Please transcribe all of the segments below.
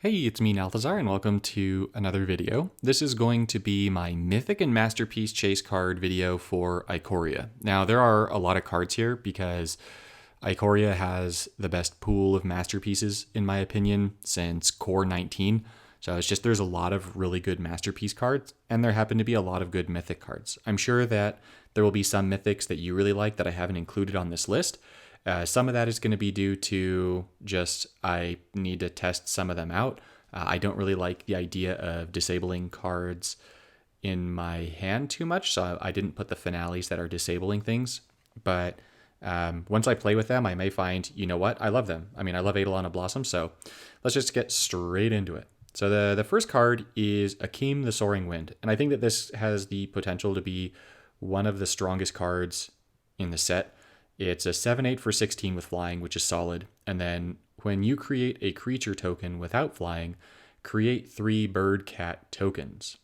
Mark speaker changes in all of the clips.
Speaker 1: Hey, it's me, Nalthazar, and welcome to another video. This is going to be my Mythic and Masterpiece Chase card video for Ikoria. Now, there are a lot of cards here because Ikoria has the best pool of masterpieces, in my opinion, since Core 19. So it's just there's a lot of really good Masterpiece cards, and there happen to be a lot of good Mythic cards. I'm sure that there will be some Mythics that you really like that I haven't included on this list. Some of that is going to be due to just I need to test some of them out. I don't really like the idea of disabling cards in my hand too much, so I didn't put the finales that are disabling things. But once I play with them, I may find, you know what, I love them. I mean, I love Eidolon of Blossom, so let's just get straight into it. So the first card is Ikoria the Soaring Wind, and I think that this has the potential to be one of the strongest cards in the set. It's a 7/8 for 16 with flying, which is solid. And then when you create a creature token without flying, create 3 bird cat tokens.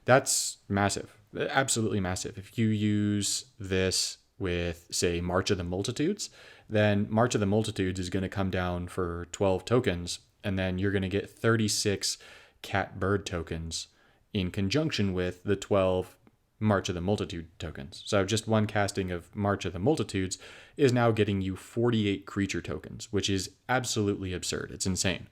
Speaker 1: That's massive, absolutely massive. If you use this with, say, March of the Multitudes, then March of the Multitudes is going to come down for 12 tokens, and then you're going to get 36 cat bird tokens in conjunction with the 12 March of the Multitude tokens. So just one casting of March of the Multitudes is now getting you 48 creature tokens, which is absolutely absurd. It's insane.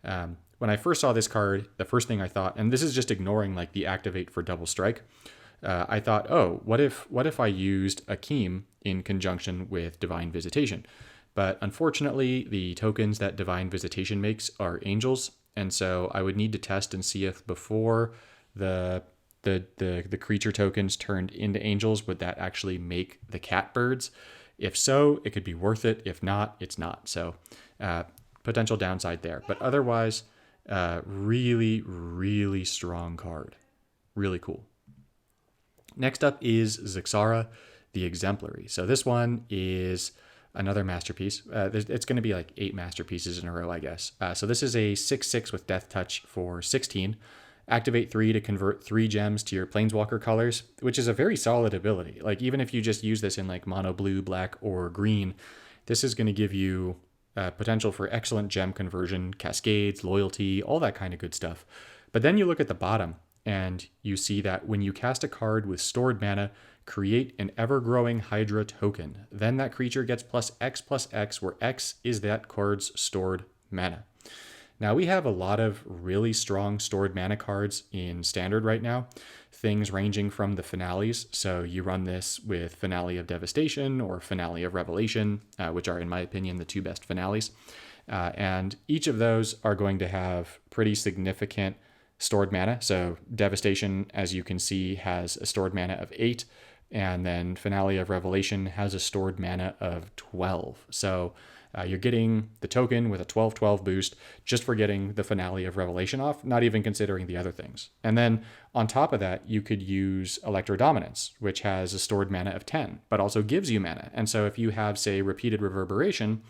Speaker 1: When I first saw this card, the first thing I thought, and this is just ignoring like the activate for double strike, I thought, oh, what if I used Ikoria in conjunction with Divine Visitation? But unfortunately, the tokens that Divine Visitation makes are angels, and so I would need to test and see if before the creature tokens turned into angels, would that actually make the cat birds? If so, it could be worth it. If not, it's not. So potential downside there. But otherwise, really, really strong card. Really cool. Next up is Ikoria the Exemplar. So this one is another masterpiece. It's going to be like 8 masterpieces in a row, I guess. So this is a 6/6 with Death Touch for 16. Activate 3 to convert 3 gems to your Planeswalker colors, which is a very solid ability. Like, even if you just use this in like mono blue, black, or green, this is going to give you potential for excellent gem conversion, cascades, loyalty, all that kind of good stuff. But then you look at the bottom, and you see that when you cast a card with stored mana, create an ever-growing Hydra token. Then that creature gets +X, where X is that card's stored mana. Now, we have a lot of really strong stored mana cards in Standard right now, things ranging from the finales. So you run this with Finale of Devastation or Finale of Revelation, which are, in my opinion, the 2 best finales. And each of those are going to have pretty significant stored mana. So Devastation, as you can see, has a stored mana of 8, and then Finale of Revelation has a stored mana of 12. So you're getting the token with a 12/12 boost just for getting the Finale of Revelation off, not even considering the other things. And then on top of that, you could use Electrodominance, which has a stored mana of 10, but also gives you mana. And so if you have, say, Repeated Reverberation,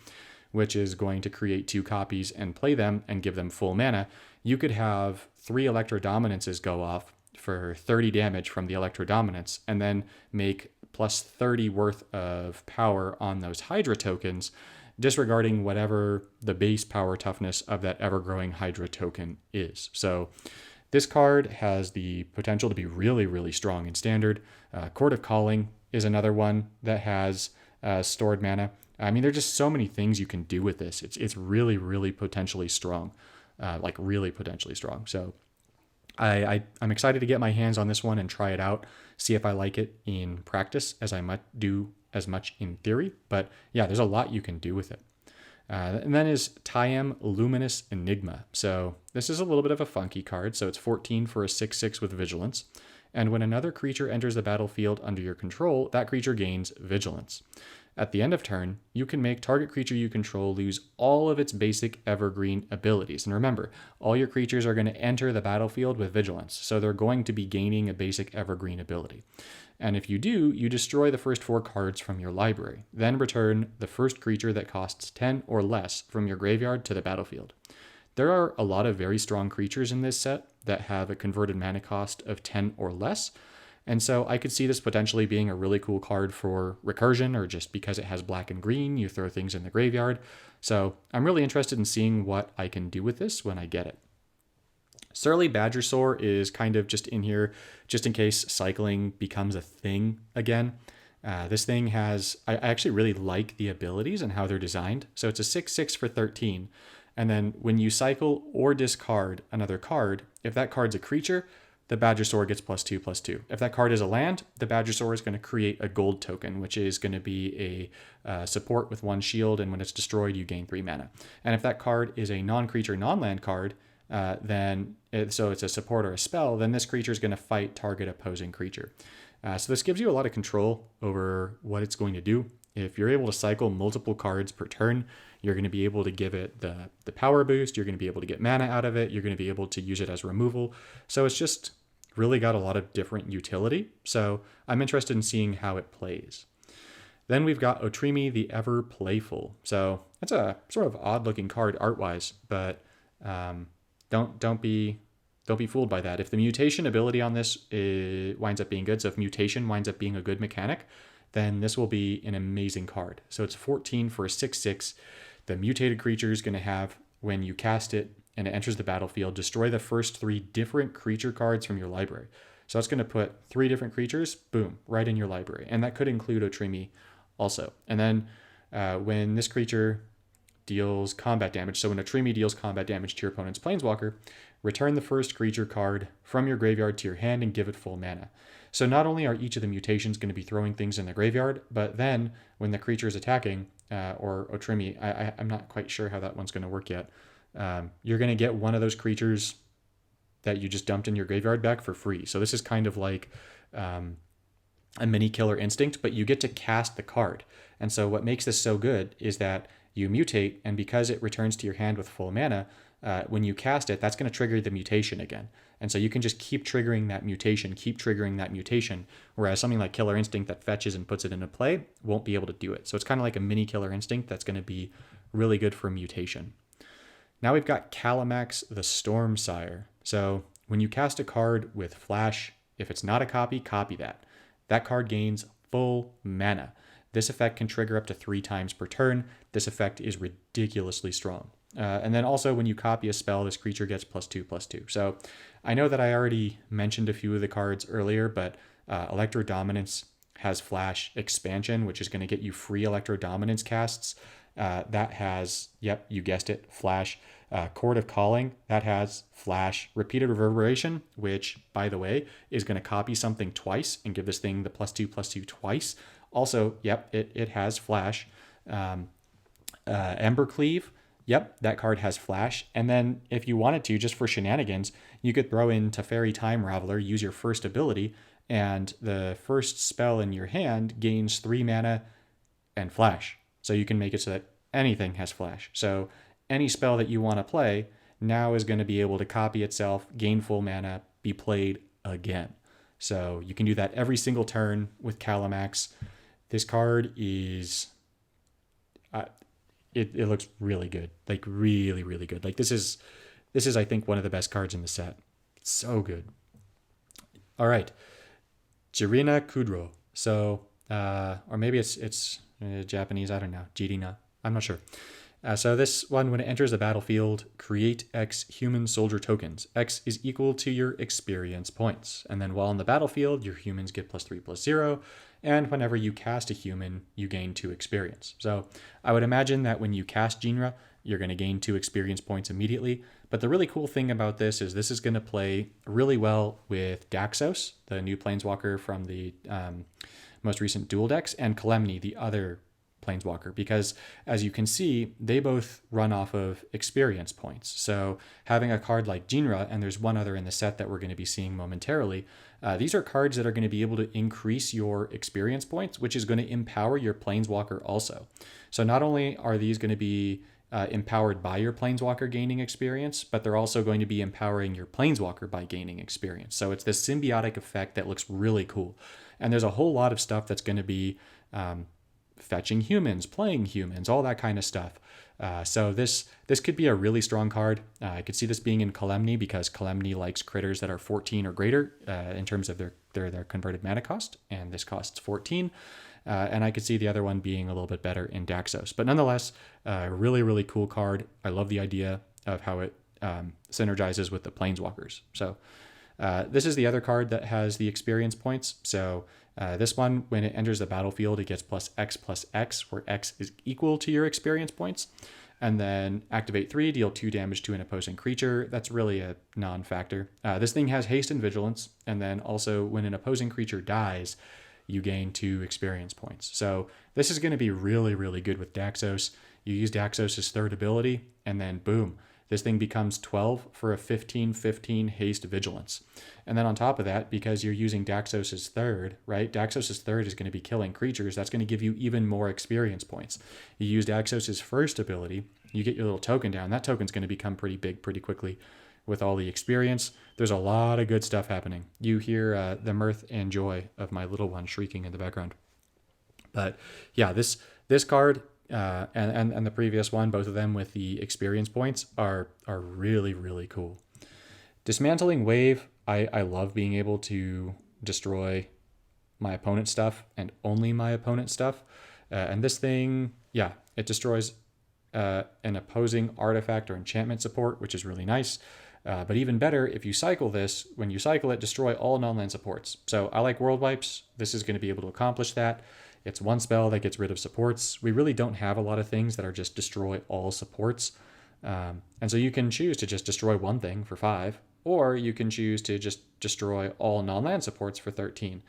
Speaker 1: which is going to create 2 copies and play them and give them full mana, you could have 3 Electrodominances go off for 30 damage from the Electrodominance, and then make +30 worth of power on those Hydra tokens, disregarding whatever the base power toughness of that ever-growing Hydra token is. So this card has the potential to be really, really strong in Standard. Court of Calling is another one that has stored mana. I mean, there's just so many things you can do with this. It's really, really potentially strong, like really potentially strong. So I'm excited to get my hands on this one and try it out, see if I like it in practice as I might do as much in theory. But yeah, there's a lot you can do with it. And then is Tayam Luminous Enigma. So this is a little bit of a funky card. So it's 14 for a 6/6 with Vigilance. And when another creature enters the battlefield under your control, that creature gains Vigilance. At the end of turn, you can make target creature you control lose all of its basic evergreen abilities. And remember, all your creatures are going to enter the battlefield with Vigilance, so they're going to be gaining a basic evergreen ability. And if you do, you destroy the first 4 cards from your library. Then return the first creature that costs 10 or less from your graveyard to the battlefield. There are a lot of very strong creatures in this set that have a converted mana cost of 10 or less, and so I could see this potentially being a really cool card for recursion, or just because it has black and green, you throw things in the graveyard. So I'm really interested in seeing what I can do with this when I get it. Surly Badgerstour is kind of just in here just in case cycling becomes a thing again. This thing has, I actually really like the abilities and how they're designed. So it's a 6/6 for 13. And then when you cycle or discard another card, if that card's a creature, the Badgerstour gets +2/+2. If that card is a land, the Badgerstour is going to create a gold token, which is going to be a support with 1 shield, and when it's destroyed, you gain 3 mana. And if that card is a non-creature, non-land card, so it's a support or a spell, then this creature is going to fight target opposing creature. So this gives you a lot of control over what it's going to do. If you're able to cycle multiple cards per turn, you're going to be able to give it the power boost. You're going to be able to get mana out of it. You're going to be able to use it as removal. So it's just really got a lot of different utility. So I'm interested in seeing how it plays. Then we've got Otrimi the Ever Playful. So that's a sort of odd looking card art-wise, but don't be fooled by that. If the mutation ability on this winds up being good, so if mutation winds up being a good mechanic, then this will be an amazing card. So it's 14 for a 6/6. The mutated creature is going to have, when you cast it and it enters the battlefield, destroy the first 3 different creature cards from your library. So it's going to put 3 different creatures, boom, right in your library. And that could include Otrimi also. And then when this creature deals combat damage, so when Otrimi deals combat damage to your opponent's planeswalker, return the first creature card from your graveyard to your hand and give it full mana. So not only are each of the mutations going to be throwing things in the graveyard, but then when the creature is attacking, or Otrimi, I'm not quite sure how that one's going to work yet, you're going to get one of those creatures that you just dumped in your graveyard back for free. So this is kind of like a mini Killer Instinct, but you get to cast the card. And so what makes this so good is that you mutate, and because it returns to your hand with full mana, when you cast it, that's going to trigger the mutation again. And so you can just keep triggering that mutation, whereas something like Killer Instinct that fetches and puts it into play won't be able to do it. So it's kind of like a mini Killer Instinct that's going to be really good for mutation. Now we've got Calla Max the Stormsire. So when you cast a card with Flash, if it's not a copy that. That card gains full mana. This effect can trigger up to 3 times per turn. This effect is ridiculously strong. And then also when you copy a spell, this creature gets +2/+2. So I know that I already mentioned a few of the cards earlier, but Electro Dominance has Flash Expansion, which is going to get you free Electro Dominance casts. That has, yep, you guessed it, Flash. Chord of Calling, that has Flash. Repeated Reverberation, which, by the way, is going to copy something twice and give this thing the +2/+2 twice. Also, yep, it has Flash. Embercleave, yep, that card has Flash. And then if you wanted to, just for shenanigans, you could throw in Teferi Time Raveler, use your first ability, and the first spell in your hand gains 3 mana and Flash. So you can make it so that anything has Flash. So any spell that you want to play now is going to be able to copy itself, gain full mana, be played again. So you can do that every single turn with Calla Max. This card is, it looks really good, like really, really good. Like this is I think one of the best cards in the set. It's so good. All right, Jurina Kudrow. So, or maybe it's Japanese. I don't know. Jurina. I'm not sure. So this one, when it enters the battlefield, create X human soldier tokens. X is equal to your experience points. And then while on the battlefield, your humans get +3/+0. And whenever you cast a human, you gain 2 experience. So I would imagine that when you cast Jinra, you're going to gain 2 experience points immediately. But the really cool thing about this is going to play really well with Daxos, the new Planeswalker from the most recent dual decks, and Calamity, the other Planeswalker, because as you can see, they both run off of experience points. So having a card like Jinra, and there's one other in the set that we're going to be seeing momentarily, these are cards that are going to be able to increase your experience points, which is going to empower your Planeswalker also. So not only are these going to be empowered by your Planeswalker gaining experience, but they're also going to be empowering your Planeswalker by gaining experience. So it's this symbiotic effect that looks really cool. And there's a whole lot of stuff that's going to be fetching humans, playing humans, all that kind of stuff. So this could be a really strong card. I could see this being in Calamity because Calamity likes critters that are 14 or greater in terms of their converted mana cost, and this costs 14. And I could see the other one being a little bit better in Daxos. But nonetheless, a really, really cool card. I love the idea of how it synergizes with the Planeswalkers. So this is the other card that has the experience points. So this one, when it enters the battlefield, it gets +X, where X is equal to your experience points. And then activate 3, deal 2 damage to an opposing creature. That's really a non-factor. This thing has haste and vigilance. And then also when an opposing creature dies, you gain 2 experience points. So this is going to be really, really good with Daxos. You use Daxos' third ability, and then boom, this thing becomes 12 for a 15/15 haste vigilance. And then on top of that, because you're using Daxos' third, right? Daxos' third is going to be killing creatures. That's going to give you even more experience points. You use Daxos' first ability, you get your little token down. That token's going to become pretty big pretty quickly with all the experience. There's a lot of good stuff happening. You hear the mirth and joy of my little one shrieking in the background. But yeah, this card and the previous one, both of them with the experience points, are really, really cool. Dismantling Wave, I love being able to destroy my opponent's stuff and only my opponent's stuff. And this thing, yeah, it destroys an opposing artifact or enchantment support, which is really nice. But even better, if you cycle this, when you cycle it, destroy all non-land supports. So I like World Wipes. This is going to be able to accomplish that. It's one spell that gets rid of supports. We really don't have a lot of things that are just destroy all supports. And so you can choose to just destroy one thing for 5, or you can choose to just destroy all non-land supports for 13.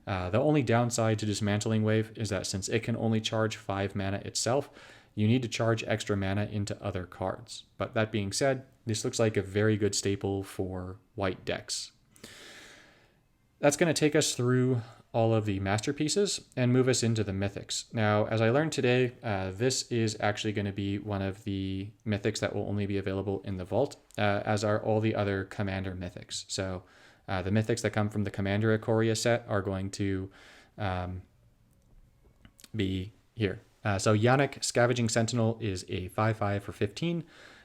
Speaker 1: The only downside to Dismantling Wave is that since it can only charge 5 mana itself, you need to charge extra mana into other cards. But that being said, this looks like a very good staple for white decks. That's going to take us through all of the masterpieces and move us into the mythics. Now, as I learned today, this is actually going to be one of the mythics that will only be available in the vault, as are all the other commander mythics. So the mythics that come from the Commander Ikoria set are going to be here. So Yannick, Scavenging Sentinel, is a 5/5 for 15.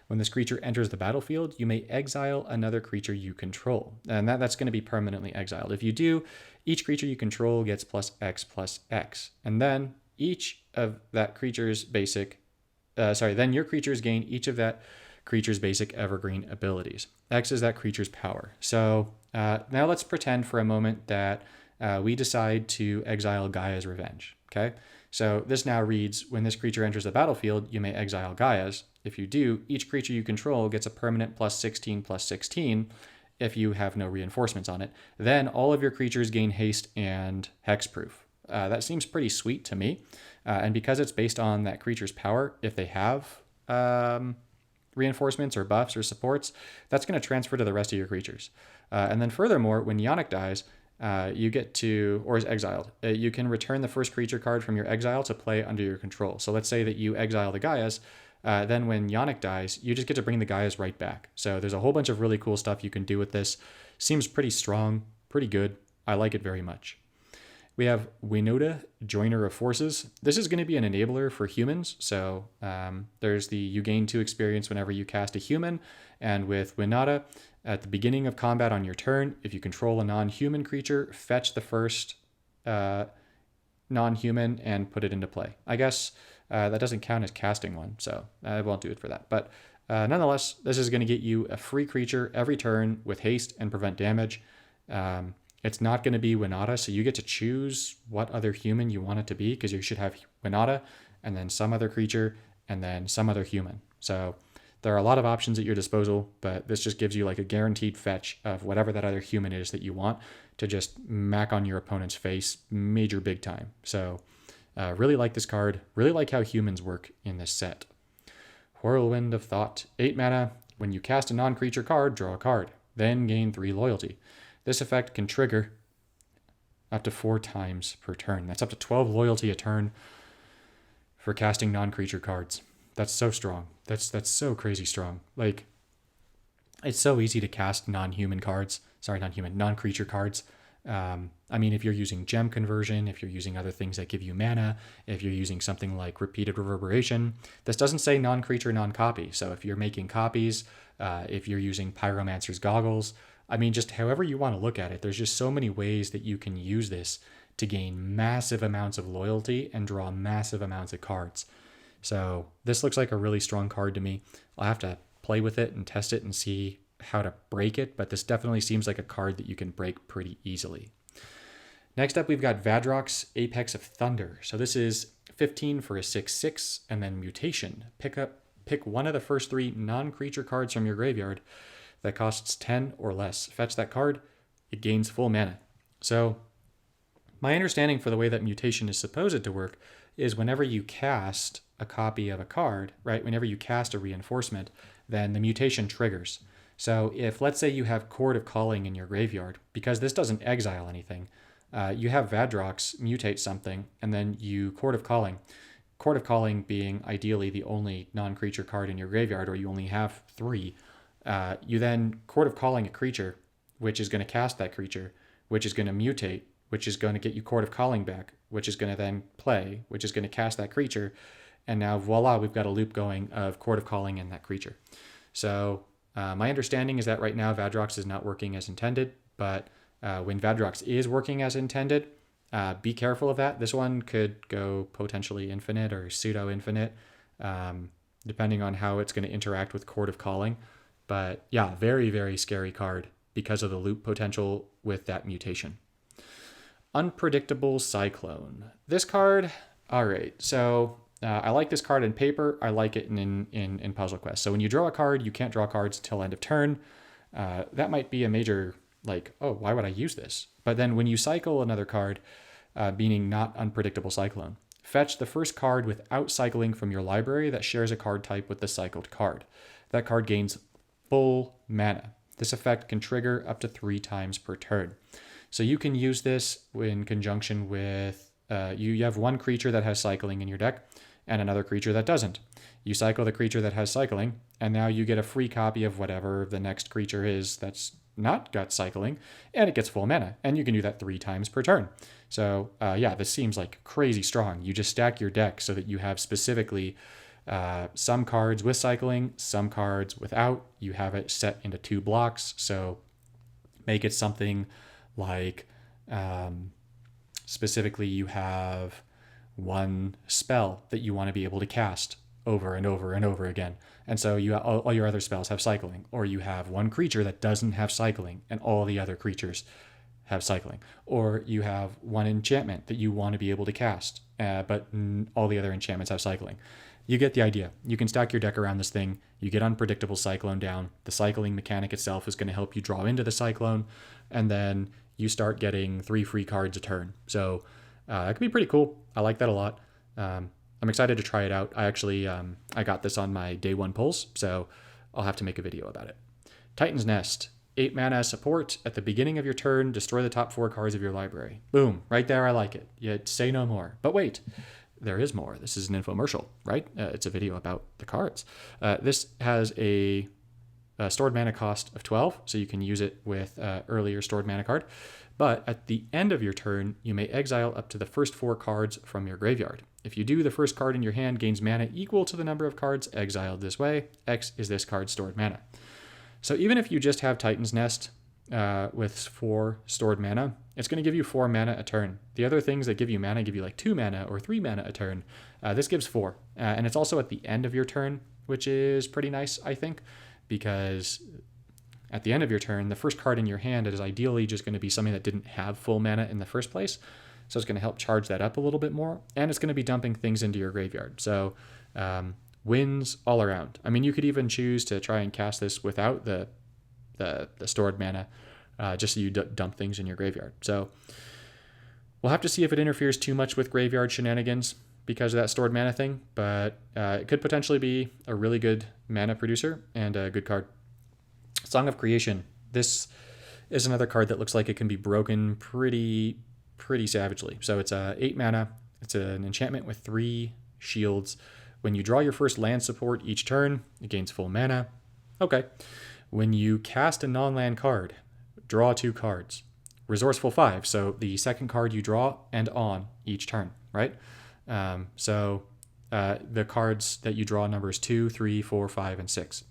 Speaker 1: When this creature enters the battlefield, you may exile another creature you control. And that's going to be permanently exiled. If you do, each creature you control gets +X/X. And then each of that creature's basic, then your creatures gain each of that creature's basic evergreen abilities. X is that creature's power. So now let's pretend for a moment that we decide to exile Gaia's Revenge, okay? So this now reads, when this creature enters the battlefield, you may exile Gaia's. If you do, each creature you control gets a permanent +16/+16 if you have no reinforcements on it. Then all of your creatures gain haste and hexproof. That seems pretty sweet to me. And because it's based on that creature's power, if they have reinforcements or buffs or supports, that's going to transfer to the rest of your creatures. And then furthermore, when Yannick dies, you get to, or is exiled, you can return the first creature card from your exile to play under your control. So let's say that you exile the Gaias, then when Yannick dies, you just get to bring the Gaias right back. So there's a whole bunch of really cool stuff you can do with this. Seems pretty strong, pretty good. I like it very much. We have Winota, Joiner of Forces. This is going to be an enabler for humans. So there's the you gain 2 experience whenever you cast a human. And with Winota, at the beginning of combat on your turn, if you control a non-human creature, fetch the first non-human and put it into play. I guess that doesn't count as casting one, so I won't do it for that. But nonetheless, this is going to get you a free creature every turn with haste and prevent damage. It's not going to be Winota, so you get to choose what other human you want it to be, because you should have Winota, and then some other creature, and then some other human. So there are a lot of options at your disposal, but this just gives you like a guaranteed fetch of whatever that other human is that you want to just mac on your opponent's face major big time. So really like this card. Really like how humans work in this set. Whirlwind of Thought, 8 mana. When you cast a non-creature card, draw a card. Then gain 3 loyalty. This effect can trigger up to 4 times per turn. That's up to 12 loyalty a turn for casting non-creature cards. That's so strong. That's so crazy strong. Like, it's so easy to cast non-creature cards. I mean, if you're using gem conversion, if you're using other things that give you mana, if you're using something like repeated reverberation, this doesn't say non-creature, non-copy. So if you're making copies, if you're using Pyromancer's Goggles, I mean, just however you want to look at it, there's just so many ways that you can use this to gain massive amounts of loyalty and draw massive amounts of cards. So this looks like a really strong card to me. I'll have to play with it and test it and see how to break it, but this definitely seems like a card that you can break pretty easily. Next up, we've got Vadrox, Apex of Thunder. So this is 15 for a 6/6, and then Mutation. Pick one of the first 3 non-creature cards from your graveyard that costs 10 or less. Fetch that card, it gains full mana. So my understanding for the way that Mutation is supposed to work is whenever you cast a copy of a card, right? Whenever you cast a reinforcement, then the mutation triggers. So if, let's say, you have Chord of Calling in your graveyard, because this doesn't exile anything, you have Vadrox mutate something, and then you Chord of Calling. Chord of Calling being ideally the only non-creature card in your graveyard, or you only have 3. You then Chord of Calling a creature, which is going to cast that creature, which is going to mutate, which is going to get you Chord of Calling back, which is going to then play, which is going to cast that creature. And now, voila, we've got a loop going of Chord of Calling in that creature. So my understanding is that right now Vadrox is not working as intended, but when Vadrox is working as intended, be careful of that. This one could go potentially infinite or pseudo-infinite, depending on how it's going to interact with Chord of Calling. But yeah, very, very scary card because of the loop potential with that mutation. Unpredictable Cyclone. This card, all right, so I like this card in paper. I like it in Puzzle Quest. So when you draw a card, you can't draw cards till end of turn. That might be a major, like, oh, why would I use this? But then when you cycle another card, meaning not Unpredictable Cyclone, fetch the first card without cycling from your library that shares a card type with the cycled card. That card gains full mana. This effect can trigger up to 3 times per turn. So you can use this in conjunction with, you have one creature that has cycling in your deck and another creature that doesn't. You cycle the creature that has cycling, and now you get a free copy of whatever the next creature is that's not got cycling, and it gets full mana. And you can do that 3 times per turn. So yeah, this seems like crazy strong. You just stack your deck so that you have specifically some cards with cycling, some cards without. You have it set into 2 blocks, so make it something like specifically you have one spell that you want to be able to cast over and over and over again. And so you all your other spells have cycling, or you have one creature that doesn't have cycling and all the other creatures have cycling, or you have one enchantment that you want to be able to cast, but all the other enchantments have cycling. You get the idea. You can stack your deck around this thing. You get Unpredictable Cyclone down. The cycling mechanic itself is going to help you draw into the Cyclone, and then you start getting 3 free cards a turn. So that could be pretty cool. I like that a lot. I'm excited to try it out. I actually, I got this on my day 1 pulls, so I'll have to make a video about it. Titan's Nest. 8 mana support. At the beginning of your turn, destroy the top 4 cards of your library. Boom. Right there, I like it. Yet say no more. But wait, there is more. This is an infomercial, right? It's a video about the cards. This has a stored mana cost of 12, so you can use it with earlier stored mana card. But at the end of your turn, you may exile up to the first 4 cards from your graveyard. If you do, the first card in your hand gains mana equal to the number of cards exiled this way. X is this card's stored mana. So even if you just have Titan's Nest with 4 stored mana, it's going to give you 4 mana a turn. The other things that give you mana give you like 2 mana or 3 mana a turn. This gives 4. And it's also at the end of your turn, which is pretty nice, I think, because at the end of your turn, the first card in your hand is ideally just going to be something that didn't have full mana in the first place. So it's going to help charge that up a little bit more. And it's going to be dumping things into your graveyard. So wins all around. I mean, you could even choose to try and cast this without the stored mana, just so you dump things in your graveyard. So we'll have to see if it interferes too much with graveyard shenanigans because of that stored mana thing. But it could potentially be a really good mana producer and a good card. Song of Creation. This is another card that looks like it can be broken pretty savagely. So it's 8 mana. It's an enchantment with 3 shields. When you draw your first land support each turn, it gains full mana. Okay. When you cast a non-land card, draw 2 cards. Resourceful 5, so the second card you draw and on each turn, right? So the cards that you draw numbers 2, 3, 4, 5, and 6.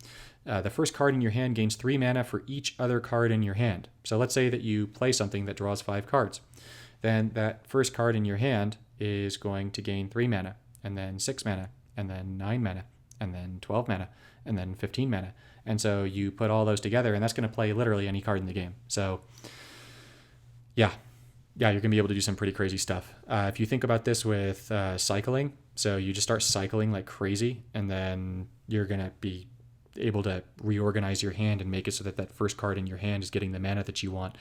Speaker 1: The first card in your hand gains 3 mana for each other card in your hand. So let's say that you play something that draws 5 cards. Then that first card in your hand is going to gain 3 mana, and then 6 mana, and then 9 mana, and then 12 mana, and then 15 mana. And so you put all those together, and that's going to play literally any card in the game. So yeah, you're going to be able to do some pretty crazy stuff. If you think about this with cycling, so you just start cycling like crazy, and then you're going to be able to reorganize your hand and make it so that that first card in your hand is getting the mana that you want.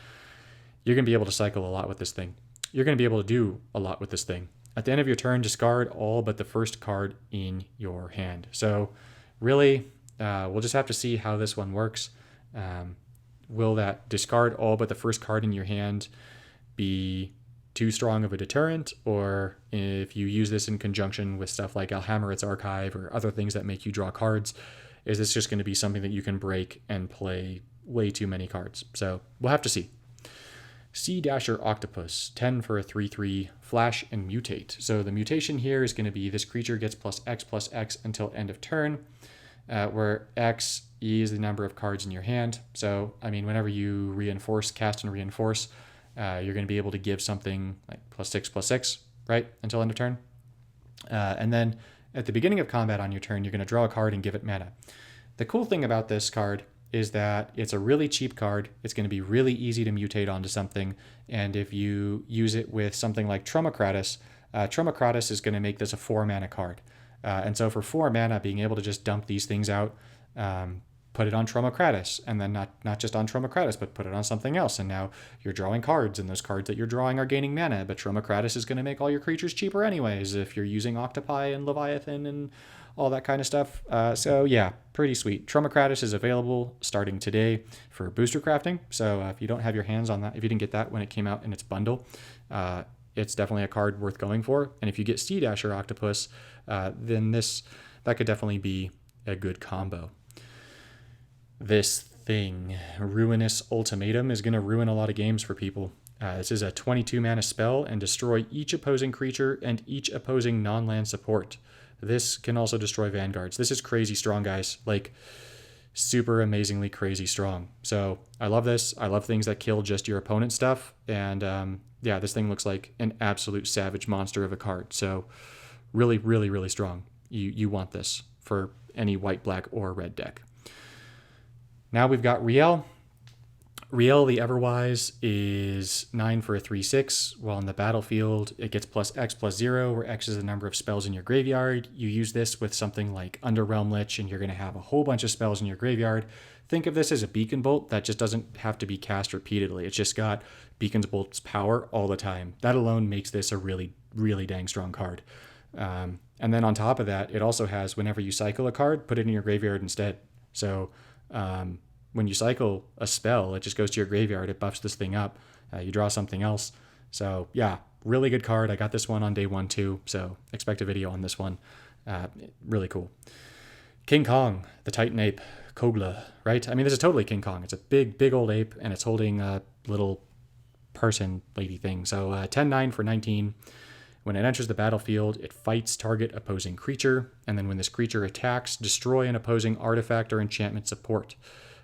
Speaker 1: You're going to be able to cycle a lot with this thing. You're going to be able to do a lot with this thing. At the end of your turn, discard all but the first card in your hand. So really, we'll just have to see how this one works. Will that discard all but the first card in your hand be too strong of a deterrent? Or if you use this in conjunction with stuff like Alhammarret's Archive or other things that make you draw cards, is this just going to be something that you can break and play way too many cards? So we'll have to see. Sea Dasher Octopus, 10 for a 3/3, flash and mutate. So the mutation here is going to be this creature gets +X until end of turn, where X is the number of cards in your hand. So, I mean, whenever you cast and reinforce, you're going to be able to give something like +6/6, right, until end of turn. And then at the beginning of combat on your turn, you're going to draw a card and give it mana. The cool thing about this card is that it's a really cheap card. It's going to be really easy to mutate onto something. And if you use it with something like Tromocratus, Tromocratus is going to make this a 4 mana card. And so for 4 mana, being able to just dump these things out, put it on Tromocratus, and then not just on Tromocratus, but put it on something else. And now you're drawing cards, and those cards that you're drawing are gaining mana, but Tromocratus is going to make all your creatures cheaper anyways if you're using Octopi and Leviathan and all that kind of stuff. So yeah, pretty sweet. Tromocratus is available starting today for booster crafting. So if you don't have your hands on that, if you didn't get that when it came out in its bundle, it's definitely a card worth going for. And if you get Sea Dasher Octopus, then that could definitely be a good combo. This thing, Ruinous Ultimatum, is going to ruin a lot of games for people. This is a 22 mana spell and destroy each opposing creature and each opposing non-land support. This can also destroy vanguards. This is crazy strong, guys. Like, super amazingly crazy strong. So I love this. I love things that kill just your opponent's stuff. And yeah, this thing looks like an absolute savage monster of a card. So really, really, really strong. You want this for any white, black, or red deck. Now we've got Riel. Riel the Everwise is 9 for a 3/6. While on the battlefield, it gets +X/+0, where X is the number of spells in your graveyard. You use this with something like Underrealm Lich, and you're going to have a whole bunch of spells in your graveyard. Think of this as a Beacon Bolt that just doesn't have to be cast repeatedly. It's just got Beacon Bolt's power all the time. That alone makes this a really, really dang strong card. And then on top of that, it also has, whenever you cycle a card, put it in your graveyard instead. So when you cycle a spell, it just goes to your graveyard. It buffs this thing up. You draw something else. So yeah, really good card. I got this one on day 1 too, so expect a video on this one. Really cool. King Kong, the Titan Ape, Kogla, right? I mean, this is totally King Kong. It's a big, big old ape, and it's holding a little person lady thing. So 10/9 for 19. When it enters the battlefield, it fights target opposing creature, and then when this creature attacks, destroy an opposing artifact or enchantment support.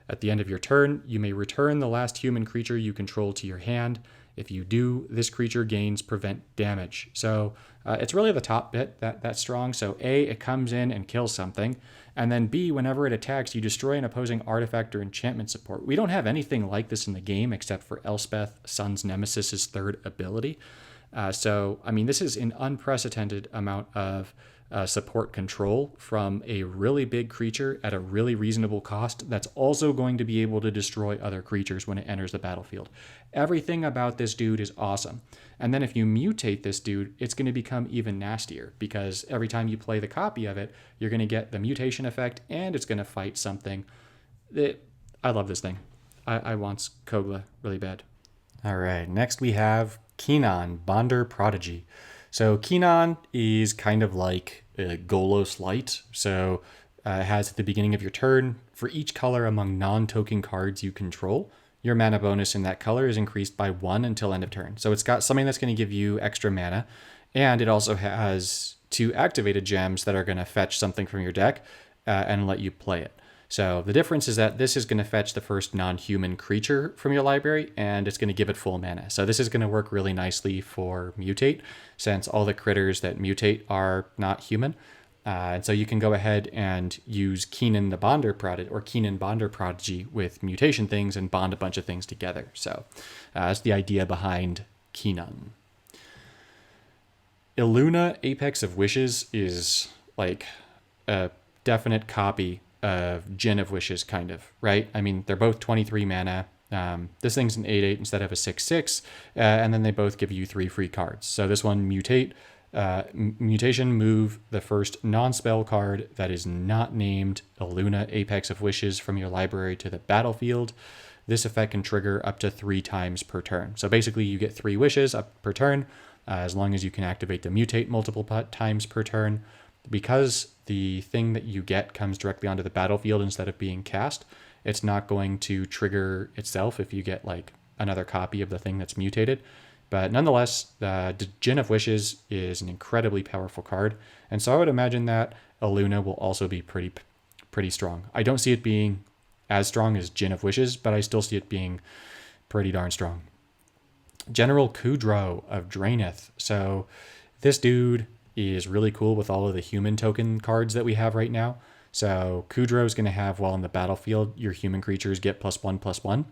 Speaker 1: At the end of your turn, you may return the last human creature you control to your hand. If you do, this creature gains prevent damage. So it's really the top bit that's strong. So A, it comes in and kills something. And then B, whenever it attacks, you destroy an opposing artifact or enchantment support. We don't have anything like this in the game except for Elspeth, Sun's Nemesis' third ability. So, I mean, this is an unprecedented amount of support control from a really big creature at a really reasonable cost that's also going to be able to destroy other creatures when it enters the battlefield. Everything about this dude is awesome. And then if you mutate this dude, it's going to become even nastier, because every time you play the copy of it, you're going to get the mutation effect, and it's going to fight something. I love this thing. I want Kogla really bad. All right, next we have Keenan, Bonder Prodigy. So Keenan is kind of like a Golos Light. So it has at the beginning of your turn, for each color among non-token cards you control, your mana bonus in that color is increased by 1 until end of turn. So it's got something that's going to give you extra mana, and it also has 2 activated gems that are going to fetch something from your deck and let you play it. So the difference is that this is going to fetch the first non-human creature from your library, and it's going to give it full mana. So this is going to work really nicely for mutate, since all the critters that mutate are not human. And so you can go ahead and use Keenan the Bonder Prodigy or Keenan Bonder Prodigy with mutation things and bond a bunch of things together. So that's the idea behind Keenan. Aluna, Apex of Wishes, is like a definite copy of Djinn of Wishes, kind of, right? I mean, they're both 23 mana. This thing's an 8/8 instead of a 6/6, and then they both give you 3 free cards. So this one, mutation, move the first non-spell card that is not named Aluna, Apex of Wishes from your library to the battlefield. This effect can trigger up to 3 times per turn. So basically you get 3 wishes up per turn, as long as you can activate the mutate multiple times per turn. Because the thing that you get comes directly onto the battlefield instead of being cast, it's not going to trigger itself if you get like another copy of the thing that's mutated. But nonetheless, the Djinn of Wishes is an incredibly powerful card. And so I would imagine that Aluna will also be pretty strong. I don't see it being as strong as Djinn of Wishes, but I still see it being pretty darn strong. General Kudrow of Draenith. So this dude is really cool with all of the human token cards that we have right now. So Kudrow is going to have, while on the battlefield, your human creatures get +1/+1.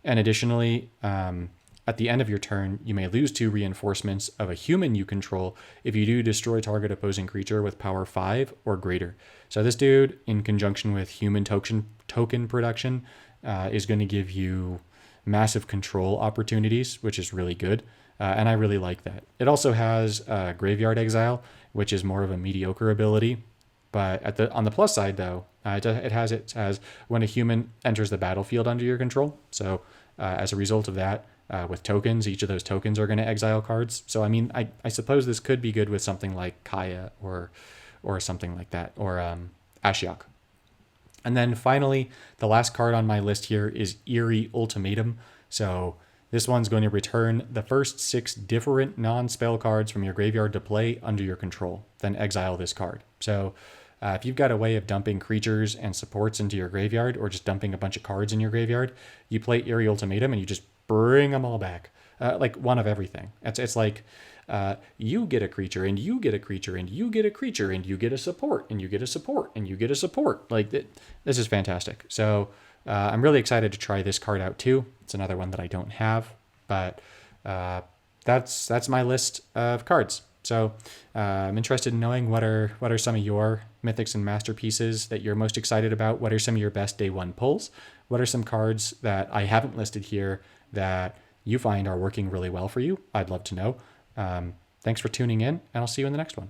Speaker 1: And additionally, at the end of your turn, you may lose 2 reinforcements of a human you control if you do destroy target opposing creature with power 5 or greater. So this dude, in conjunction with human token production, is going to give you massive control opportunities, which is really good. And I really like that. It also has Graveyard Exile, which is more of a mediocre ability. But on the plus side, though, it has when a human enters the battlefield under your control. So as a result of that, with tokens, each of those tokens are going to exile cards. So I mean, I suppose this could be good with something like Kaya or something like that, or Ashiok. And then finally, the last card on my list here is Eerie Ultimatum. So this one's going to return the first 6 different non-spell cards from your graveyard to play under your control, then exile this card. So if you've got a way of dumping creatures and supports into your graveyard, or just dumping a bunch of cards in your graveyard, you play Eerie Ultimatum and you just bring them all back, like one of everything. It's like you get a creature and you get a creature and you get a creature and you get a support and you get a support and you get a support. Like this is fantastic. So I'm really excited to try this card out too. It's another one that I don't have, but that's my list of cards. So I'm interested in knowing what are some of your mythics and masterpieces that you're most excited about. What are some of your best day one pulls? What are some cards that I haven't listed here that you find are working really well for you? I'd love to know. Thanks for tuning in, and I'll see you in the next one.